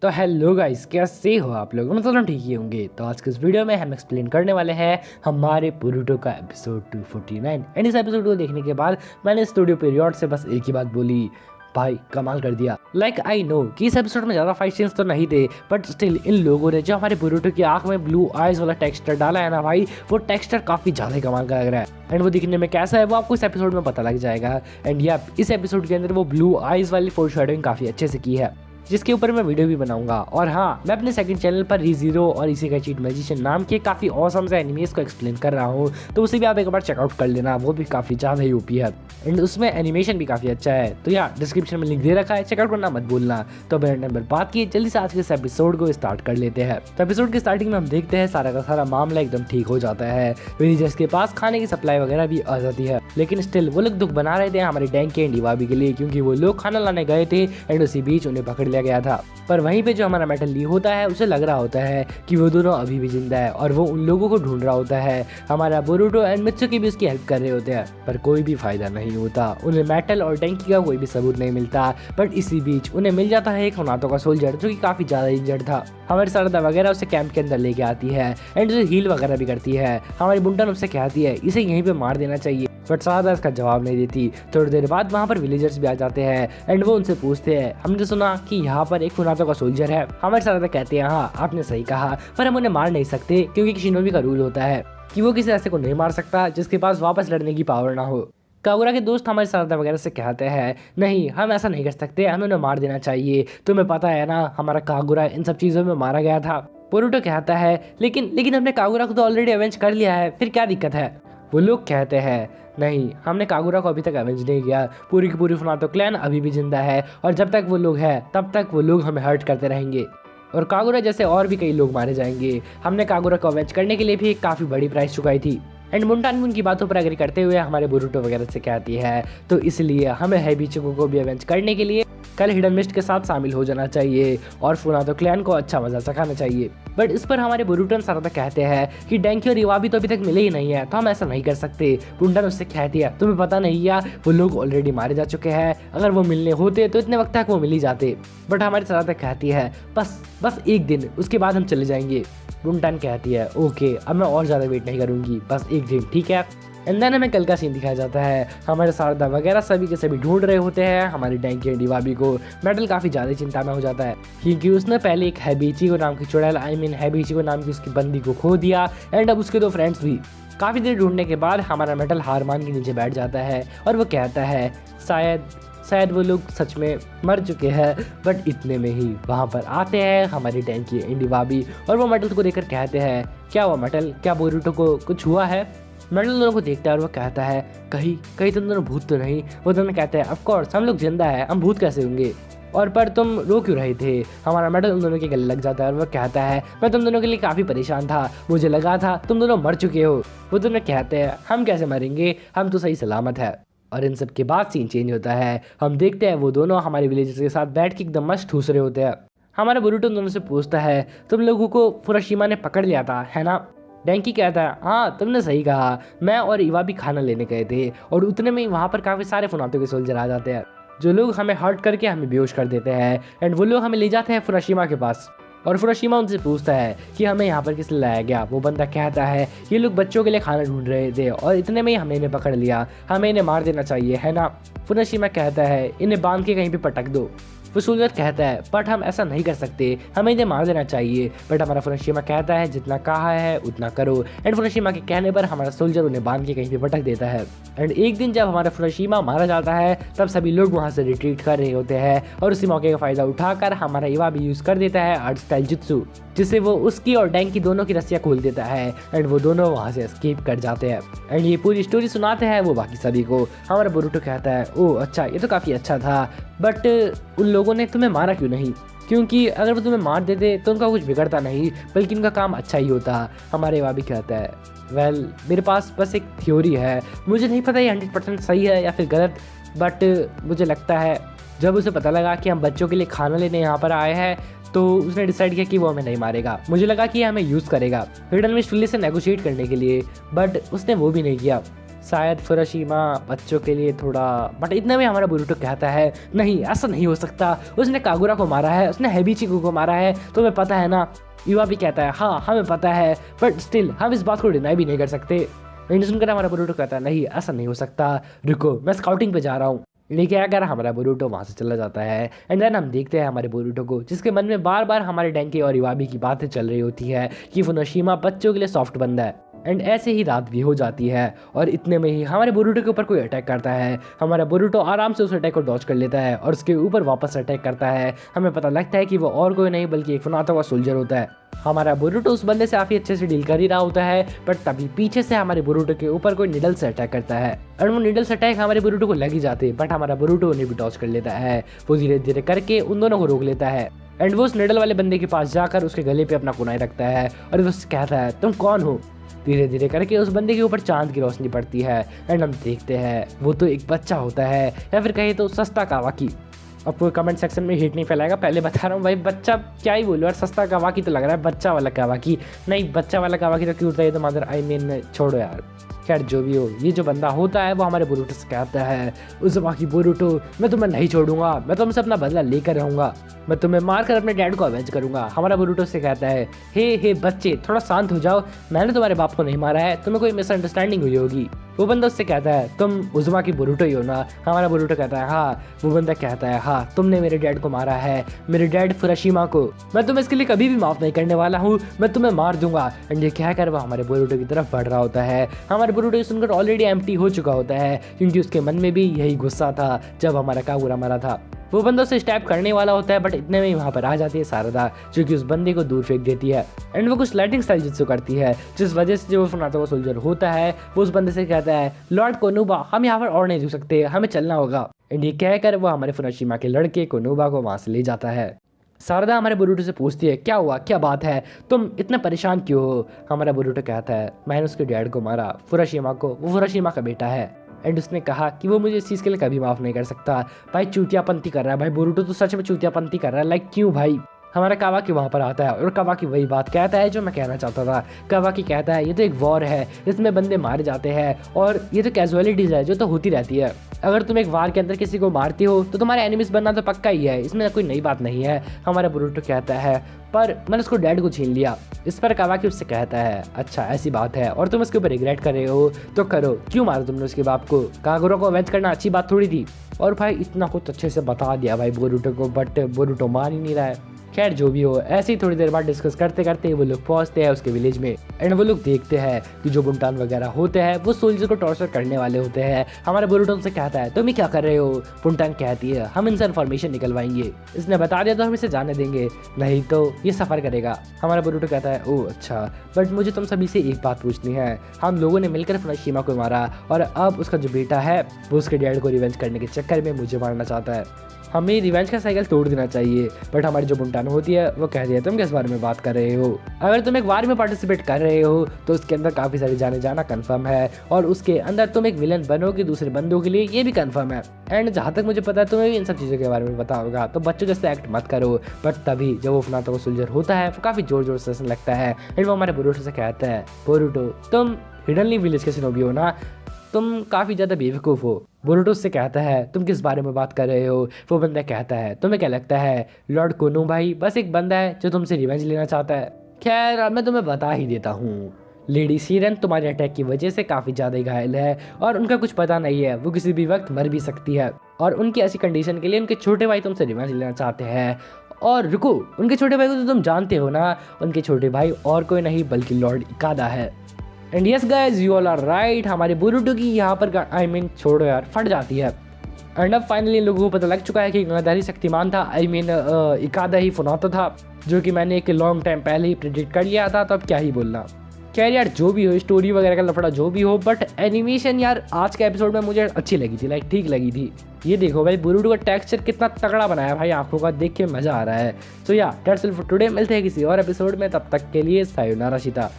तो hello guys, कैसे हो आप लोग? मतलब ठीक ही होंगे। तो आज के इस वीडियो में हम एक्सप्लेन करने वाले हैं हमारे बोरुटो का एपिसोड 249। एंड इस एपिसोड को देखने के बाद मैंने स्टूडियो पीरियड से बस एक ही बात बोली, भाई कमाल कर दिया। लाइक आई नो कि इस एपिसोड में ज़्यादा फाइट सीन्स तो नहीं थे, बट स्टिल इन लोगों ने जो हमारे बोरुटो की आंख में ब्लू आइज वाला टेक्सचर डाला है ना भाई, वो टेक्सचर काफ़ी ज़्यादा कमाल का लग रहा है। एंड वो दिखने में कैसा है वो आपको इस एपिसोड में पता लग जाएगा। एंड या इस एपिसोड के अंदर वो ब्लू आइज वाली फोरशैडोइंग काफ़ी अच्छे से की है, जिसके ऊपर मैं वीडियो भी बनाऊंगा। और हाँ, मैं अपने सेकंड चैनल पर रीजीरो और इसी का चीट मैजिशियन नाम के काफ़ी ऑसम से एनिमेस को एक्सप्लेन कर रहा हूँ, तो उसे भी आप एक बार चेकआउट कर लेना। वो भी काफ़ी ज़्यादा ही ओपी है एंड उसमें एनिमेशन भी काफ़ी अच्छा है। तो यार डिस्क्रिप्शन में लिंक दे रखा है, चेकआउट करना मत भूलना। तो बिना टाइम पर बात किए जल्दी से आज के इस एपिसोड को स्टार्ट कर लेते हैं। तो एपिसोड की स्टार्टिंग में हम देखते हैं सारा का सारा मामला एकदम ठीक हो जाता है। विलेजर्स के पास खाने की सप्लाई वगैरह भी आ जाती है, लेकिन स्टिल वो लोग दुख बना रहे थे हमारे डैंकी एंड इवाबी के लिए, क्योंकि वो लोग खाना लाने गए थे एंड उसी बीच उन्हें पकड़ लिया गया था। पर वहीं पे जो हमारा मेटल ली होता है उसे लग रहा होता है कि वो दोनों अभी भी जिंदा है और वो उन लोगों को ढूंढ रहा होता है। हमारा बोरुटो एंड मित्सुकी भी उसकी हेल्प कर रहे होते हैं, पर कोई भी फायदा नहीं होता। उन्हें मेटल और डैंकी का कोई भी सबूत नहीं मिलता। बट इसी बीच उन्हें मिल जाता है एक होनातो का सोल्जर, जो कि काफी ज्यादा इंजर्ड था। हमारी सरदा वगैरह उसे कैंप के अंदर लेके आती है एंड उसे हील वगैरह भी करती है। हमारी बुंटन उससे कहती है इसे यहीं पे मार देना चाहिए, बट सरदा इसका जवाब नहीं देती। थोड़ी देर बाद वहाँ पर विलेजर्स भी आ जाते हैं एंड वो उनसे पूछते हैं, हमने सुना कि यहाँ पर एक होनातो का सोल्जर है। हमारे सरदा कहते हैं हाँ आपने सही कहा, पर हम उन्हें मार नहीं सकते क्योंकि शिनोबी का रूल होता है कि वो किसी ऐसे को नहीं मार सकता जिसके पास वापस लड़ने की पावर ना हो। कागुरा के दोस्त हमारे सरदा वगैरह से कहते हैं नहीं हम ऐसा नहीं कर सकते, हमें उन्हें मार देना चाहिए। तुम्हें पता है ना हमारा कागुरा इन सब चीज़ों में मारा गया था। बोरुटो कहता है लेकिन हमने कागुरा को तो ऑलरेडी अवेंज कर लिया है, फिर क्या दिक्कत है? वो लोग कहते हैं नहीं, हमने कागुरा को अभी तक अवेंज नहीं किया। पूरी की पूरी फुनातो क्लैन अभी भी जिंदा है और जब तक वो लोग हैं तब तक वो लोग हमें हर्ट करते रहेंगे और कागुरा जैसे और भी कई लोग मारे जाएंगे। हमने कागुरा को अवेंज करने के लिए भी एक काफ़ी बड़ी प्राइस चुकाई थी। एंड मुंटान भी उनकी बातों पर एग्री करते हुए हमारे बोरुटो वगैरह से कहती है तो इसलिए हमें हैबिचुको को भी अवेंज करने के लिए कल हिडन मिस्ट के साथ शामिल हो जाना चाहिए और फुनातो क्लैन को अच्छा मजा चखाना चाहिए। बट इस पर हमारे बोरुटो सरदा कहते हैं कि डैंकी और इवाबी तो अभी तक मिले ही नहीं है, तो हम ऐसा नहीं कर सकते। मुंटान उससे कहती है तुम्हें पता नहीं है वो लोग ऑलरेडी मारे जा चुके हैं, अगर वो मिलने होते तो इतने वक्त तक वो मिल ही जाते। बट हमारी सरदा कहती है बस एक दिन, उसके बाद हम चले जाएंगे। मुंटान कहती है ओके, अब मैं और ज़्यादा वेट नहीं करूँगी, बस एक दिन ठीक है। एंड देन हमें कल का सीन दिखाया जाता है। हमारे सरदा वगैरह सभी के सभी ढूंढ रहे होते हैं हमारी डैंकी एंड इवाबी को। मेटल काफ़ी ज़्यादा चिंता में हो जाता है क्योंकि उसने पहले एक हैबिचिको नाम की चुड़ैल हैबिचिको नाम की उसकी बंदी को खो दिया एंड अब उसके दो फ्रेंड्स भी। काफ़ी देर ढूंढने के बाद हमारा मेटल हार मान के नीचे बैठ जाता है और वो कहता है शायद वो लोग सच में मर चुके हैं। बट इतने में ही वहाँ पर आते हैं हमारी डैंकी एंड इवाबी और वो मेटल को देखकर कहते हैं क्या हुआ मेटल, क्या बोरुटो को कुछ हुआ है? मेटल दोनों को देखता है और वो कहता है कहीं तुम दोनों भूत तो नहीं? वो दोनों कहते हैं ऑफ कोर्स हम लोग जिंदा है, हम भूत कैसे होंगे, और पर तुम रो क्यों रहे थे? हमारा मेटल उन दोनों के गले लग जाता है और वो कहता है मैं तुम दोनों के लिए काफ़ी परेशान था, मुझे लगा था तुम दोनों मर चुके हो। वो दोनों कहते हैं हम कैसे मरेंगे, हम तो सही सलामत है। और इन सब के बाद सीन चेंज होता है। हम देखते हैं वो दोनों हमारे विलेजर्स के साथ बैठ के एकदम मस्त ठूस रहे होते हैं। हमारा बोरुटो दोनों से पूछता है तुम लोगों को फुराशिमा ने पकड़ लिया था है ना? डैंकी कहता है हाँ तुमने सही कहा, मैं और इवाबी खाना लेने गए थे और उतने में ही वहाँ पर काफ़ी सारे फुनातो के सोल्जर आ जाते हैं जो लोग हमें हर्ट करके हमें बेहोश कर देते हैं। एंड वो लोग हमें ले जाते हैं फुराशिमा के पास और फुराशिमा उनसे पूछता है कि हमें यहाँ पर किस लिए लाया गया। वो बंदा कहता है ये लोग बच्चों के लिए खाना ढूंढ रहे थे और इतने में ही हमने इन्हें पकड़ लिया, हमें इन्हें मार देना चाहिए है ना? फुराशिमा कहता है इन्हें बांध के कहीं पे पटक दो। वो सोल्जर कहता है बट हम ऐसा नहीं कर सकते, हमें इन्हें मार देना चाहिए। बट हमारा फुराशिमा कहता है जितना कहा है उतना करो। एंड फुराशिमा के कहने पर हमारा सोल्जर उन्हें बांध के कहीं पे पटक देता है। एंड एक दिन जब हमारा फुराशिमा मारा जाता है तब सभी लोग वहाँ से रिट्रीट कर रहे होते हैं और उसी मौके का फ़ायदा उठाकर हमारा इवाबी यूज़ कर देता है आर्ट स्टाइल जुत्सु, जिससे वो उसकी और डैंकी दोनों की रस्सियाँ खोल देता है एंड वो दोनों वहाँ से एस्केप कर जाते हैं। एंड ये पूरी स्टोरी सुनाते हैं वो बाकी सभी को। हमारा बोरुटो कहता है ओह अच्छा, ये तो काफ़ी अच्छा था, बट उन लोगों ने तुम्हें मारा क्यों नहीं? क्योंकि अगर वो तुम्हें मार देते तो उनका कुछ बिगड़ता नहीं, बल्कि उनका काम अच्छा ही होता। हमारे इवाबी कहता है वेल मेरे पास बस एक थ्योरी है, मुझे नहीं पता ये 100% सही है या फिर गलत, बट मुझे लगता है जब उसे पता लगा कि हम बच्चों के लिए खाना लेने यहाँ पर आए हैं तो उसने डिसाइड किया कि वो हमें नहीं मारेगा। मुझे लगा कि हमें यूज़ करेगा हिडन मिस्ट विलेज से नेगोशिएट करने के लिए, बट उसने वो भी नहीं किया। शायद फुराशिमा बच्चों के लिए थोड़ा, बट इतने में हमारा बोरुटो कहता है नहीं ऐसा नहीं हो सकता, उसने कागुरा को मारा है, उसने हेबिचिको को मारा है, तुम्हें पता है ना। युवा भी कहता है हाँ हमें पता है, बट स्टिल हम इस बात को डिनाई भी नहीं कर सकते। इन्हें सुनकर हमारा बोरुटो कहता है नहीं ऐसा नहीं हो सकता, रुको मैं स्काउटिंग पे जा रहा हूँ। लेकिन अगर हमारा बोरुटो वहाँ से चला जाता है एंड देन हम देखते हैं हमारे बोरुटो को जिसके मन में बार बार हमारे डेंकी और इवाबी की बातें चल रही होती है कि फुनोशिमा बच्चों के लिए सॉफ्ट बंदा है। एंड ऐसे ही रात भी हो जाती है और इतने में ही हमारे बोरुटो के ऊपर कोई अटैक करता है। हमारा बोरुटो आराम से उस अटैक को डॉज कर लेता है और उसके ऊपर वापस अटैक करता है। हमें पता लगता है कि वो और कोई नहीं बल्कि एक फुनाता हुआ सोल्जर होता है। हमारा बोरुटो उस बंदे से काफ़ी अच्छे से डील कर ही रहा होता है, बट तभी पीछे से हमारे बोरुटो के ऊपर कोई निडल से अटैक करता है और वो निडल से अटैक हमारे बोरुटो को लग ही जाते हैं, बट हमारा बोरुटो उन्हें भी डॉज कर लेता है। वो धीरे धीरे करके उन दोनों को रोक लेता है एंड वो उस निडल वाले बंदे के पास जाकर उसके गले पे अपना कुनाई रखता है और वो उससे कहता है तुम कौन हो। धीरे धीरे करके उस बंदे के ऊपर चांद की रोशनी पड़ती है एंड हम देखते हैं वो तो एक बच्चा होता है या फिर कहे तो सस्ता कावाकी। अब कोई कमेंट सेक्शन में हिट नहीं फैलाएगा, पहले बता रहा हूँ भाई, बच्चा क्या ही बोलो यार, सस्ता कावाकी तो लग रहा है, बच्चा वाला कावाकी नहीं, बच्चा वाला कावाकी तो क्यूट है तो मदर आई मीन छोड़ो यार। खैर जो भी हो, ये जो बंदा होता है वो हमारे बोरुटो से कहता है उज़ुमाकी बोरुटो मैं तुम्हें नहीं छोड़ूंगा, मैं तुमसे अपना बदला लेकर रहूंगा, मैं तुम्हें मारकर अपने डैड को अवेंज करूंगा। हमारा बोरुटो से कहता है हे बच्चे थोड़ा शांत हो जाओ, मैंने तुम्हारे बाप को नहीं मारा है, तुम्हें कोई मिसअंडरस्टैंडिंग हुई होगी। वो बंदा उससे कहता है तुम उज़ुमाकी बोरुटो ही हो ना। हमारा बोरुटो कहता है हाँ। वो बंदा कहता है हाँ तुमने मेरे डैड को मारा है, मेरे डैड फुराशिमा को, मैं तुम्हें इसके लिए कभी भी माफ़ नहीं करने वाला हूँ, मैं तुम्हें मार दूंगा। एंड ये कहकर वो हमारे बोरुटो की तरफ बढ़ रहा होता है। हमारे बोरुटो ये सुनकर ऑलरेडी एम्प्टी हो चुका होता है क्योंकि उसके मन में भी यही गुस्सा था जब हमारा कागुरा मरा था। वो बंदा उसे स्टैप करने वाला होता है, बट इतने में ही वहाँ पर आ जाती है सारदा जो कि उस बंदे को दूर फेंक देती है एंड वो कुछ लाइटिंग स्टाइल जुत्सु करती है जिस वजह से जो फुनाता हुआ सोल्जर होता है वो उस बंदे से कहता है लॉर्ड कोनोबा हम यहाँ पर और नहीं रुक सकते, हमें चलना होगा। एंड ये कहकर वो हमारे फुनाशिमा के लड़के कोनोबा को वहाँ से ले जाता है। सारदा हमारे बोरुटो से पूछती है क्या हुआ, क्या बात है, तुम इतना परेशान क्यों हो। हमारा बोरुटो कहता है मैंने उसके डैड को मारा, फुराशिमा को, वो फुराशिमा का बेटा है। एंड उसने कहा कि वो मुझे इस चीज़ के लिए कभी माफ़ नहीं कर सकता। भाई चूतियापंती कर रहा है भाई, बोरुटो तो सच में चूतियापंती कर रहा है, लाइक क्यों भाई। हमारा कावाकी वहाँ पर आता है और कावाकी वही बात कहता है जो मैं कहना चाहता था। कावाकी कहता है ये तो एक वॉर है, इसमें बंदे मारे जाते हैं और ये तो कैजुअलिटीज़ है जो तो होती रहती है। अगर तुम एक वार के अंदर किसी को मारती हो तो तुम्हारे एनिमीज बनना तो पक्का ही है, इसमें कोई नई बात नहीं है। हमारा बोरुटो कहता है पर मैंने उसको डैड को छीन लिया। इस पर कावाकी उससे कहता है अच्छा ऐसी बात है और तुम इसके ऊपर रिग्रेट कर रहे हो तो करो, क्यों मारा तुमने उसके बाप को, कागुरा को अवेंज करना अच्छी बात थोड़ी थी। और भाई इतना कुछ अच्छे से बता दिया भाई बोरुटो को, बट बोरुटो मान ही नहीं रहा है। खैर जो भी हो, ऐसे ही थोड़ी देर बाद डिस्कस करते करते वो लोग पहुंचते हैं उसके विलेज में एंड वो लोग देखते हैं कि जो बुंटान वगैरह होते हैं वो सोल्जर को टॉर्चर करने वाले होते हैं। हमारे बोरुटो से कहता है तुम ही क्या कर रहे हो। बुंटान कहती है हम इनसे इन्फॉर्मेशन निकलवाएंगे, इसने बता दिया तो हम इसे जाने देंगे, नहीं तो ये सफ़र करेगा। हमारा बोरुटो कहता है ओह अच्छा, बट मुझे तुम सभी से एक बात पूछनी है, हम लोगों ने मिलकर फुनाशिमा को मारा और अब उसका जो बेटा है वो उसके डैड को रिवेंज करने के चक्कर में मुझे मारना चाहता है। हमें रिवेंज का साइकिल तोड़ देना चाहिए, बट हमारी जो बुंटान होती है वो कहती है तुम किस बारे में बात कर रहे हो। अगर तुम एक वार में पार्टिसिपेट कर रहे हो तो उसके अंदर काफ़ी सारी जाने जाना कंफर्म है और उसके अंदर तुम एक विलन बनोगे दूसरे बंदों के लिए, ये भी कंफर्म है। एंड जहाँ तक मुझे पता है तुम्हें भी इन सब चीज़ों के बारे में पता होगा, तो बच्चों जैसे एक्ट मत करो। बट तभी जब वो फुनाता हुआ सोल्जर होता है वो काफ़ी जोर जोर से हंसने लगता है एंड वो हमारे बोरुटो से कहता है बोरुटो तुम हिडनली विलेज के शिनोबी हो ना, तुम काफ़ी ज़्यादा बेवकूफ़ हो। बोरुटो से कहता है तुम किस बारे में बात कर रहे हो। वो बंदा कहता है तुम्हें क्या लगता है लॉर्ड कोनो भाई बस एक बंदा है जो तुमसे रिवेंज लेना चाहता है। खैर मैं तुम्हें बता ही देता हूँ, लेडी सीरन तुम्हारे अटैक की वजह से काफ़ी ज़्यादा घायल है और उनका कुछ पता नहीं है, वो किसी भी वक्त मर भी सकती है और उनकी ऐसी कंडीशन के लिए उनके छोटे भाई तुमसे रिवेंज लेना चाहते हैं। और रुको, उनके छोटे भाई को तो तुम जानते हो ना, उनके छोटे भाई और कोई नहीं बल्कि लॉर्ड इकादा है। And yes guys you all are right, हमारे बोरुटो की यहाँ पर आई मीन छोड़ो यार फट जाती है। एंड अब फाइनली लोगों को पता लग चुका है कि गंगाधारी शक्तिमान था, आई मीन इकादा ही फुनाता था, जो कि मैंने एक लॉन्ग टाइम पहले ही प्रेडिक्ट कर लिया था, तो अब क्या ही बोलना। खैर यार जो भी हो, स्टोरी वगैरह का लफड़ा जो भी हो, बट एनिमेशन यार आज के एपिसोड में मुझे अच्छी लगी थी, लाइक ठीक लगी थी। ये देखो भाई बोरुटो का टेक्सचर कितना तगड़ा बनाया भाई, आंखों का देख के मजा आ रहा है। सो या दैट्स ऑल फॉर टुडे, मिलते हैं किसी और एपिसोड में, तब तक के लिए सायोनारा शिता।